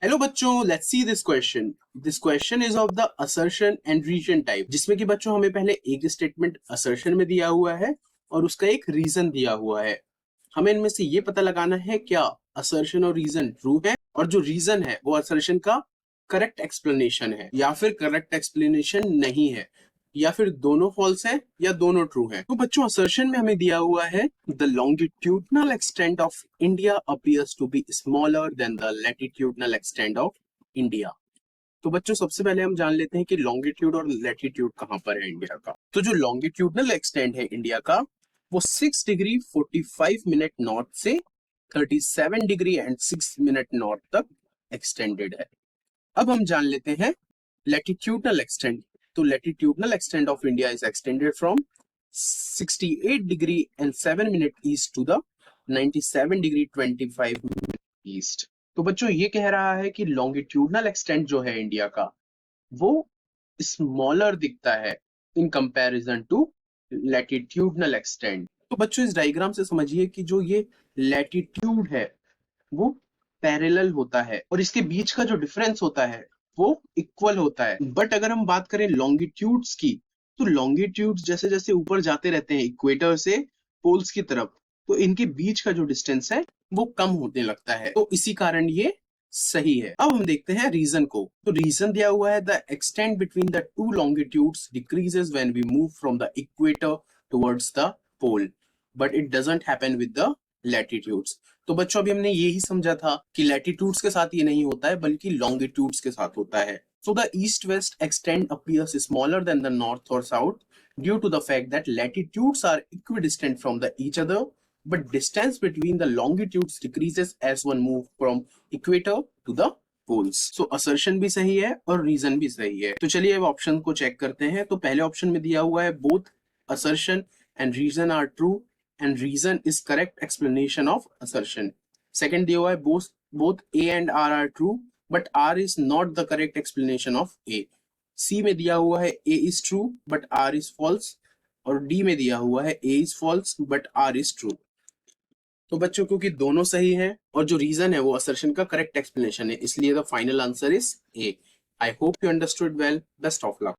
Hello बच्चों, let's see this question. This question is of the assertion and reason type, जिसमें कि बच्चों हमें पहले एक स्टेटमेंट असर्शन में दिया हुआ है और उसका एक रीजन दिया हुआ है। हमें इनमें से ये पता लगाना है क्या असर्शन और रीजन ट्रू है और जो रीजन है वो असर्शन का करेक्ट एक्सप्लेनेशन है या फिर करेक्ट एक्सप्लेनेशन नहीं है, या फिर दोनों फॉल्स है या दोनों ट्रू है। तो बच्चों असर्शन में हमें दिया हुआ है the longitudinal extent of India appears to be smaller than the latitudinal extent of India. तो बच्चों सबसे पहले हम जान लेते हैं कि लॉन्गिट्यूड और लैटिट्यूड कहां पर है इंडिया का। तो जो लॉन्गिट्यूडनल एक्सटेंट है इंडिया का वो 6 डिग्री 45 मिनट नॉर्थ से 37 डिग्री एंड 6 मिनट नॉर्थ तक एक्सटेंडेड है। अब हम जान लेते हैं लैटिट्यूडनल एक्सटेंट। तो latitudinal extent of India is extended from 68 degree and 7 minute east to the 97 degree 25 minute east. तो बच्चों ये कह रहा है कि लॉन्गिट्यूडनल एक्सटेंट जो है इंडिया का वो स्मॉलर दिखता है in comparison to latitudinal extent. तो बच्चों इस डायग्राम से समझिए कि जो ये लैटिट्यूड है वो पैरेलल होता है और इसके बीच का जो डिफरेंस होता है वो इक्वल होता है। बट अगर हम बात करें लॉन्गिट्यूड्स की, तो लॉन्गिट्यूड्स जैसे जैसे ऊपर जाते रहते हैं इक्वेटर से पोल्स की तरफ, तो इनके बीच का जो डिस्टेंस है वो कम होने लगता है। तो इसी कारण ये सही है। अब हम देखते हैं रीजन को। तो रीजन दिया हुआ है the extent between the two longitudes decreases when we move from the equator towards the pole, but it doesn't happen with the latitudes. तो बच्चों अभी हमने यही समझा था कि लैटिट्यूड्स के साथ ये नहीं होता है बल्कि लॉन्गिट्यूड्स के साथ होता है। So the east-west extent appears smaller than the north or south due to the fact that latitudes are equidistant from each other, but distance between the longitudes decreases as one move from equator to the poles. So assertion भी सही है और reason भी सही है। तो चलिए अब ऑप्शन को चेक करते हैं। तो पहले ऑप्शन में दिया हुआ है both assertion and reason are true and reason is correct explanation of assertion. Second दिया हुआ है both A and R are true but R is not the correct explanation of A. C में दिया हुआ है A is true but R is false और D में दिया हुआ है A is false but R is true. तो बच्चों क्योंकि दोनों सही है और जो रीजन है वो असर्शन का करेक्ट एक्सप्लेनेशन है, इसलिए the final answer is A. I hope you understood well. Best of luck.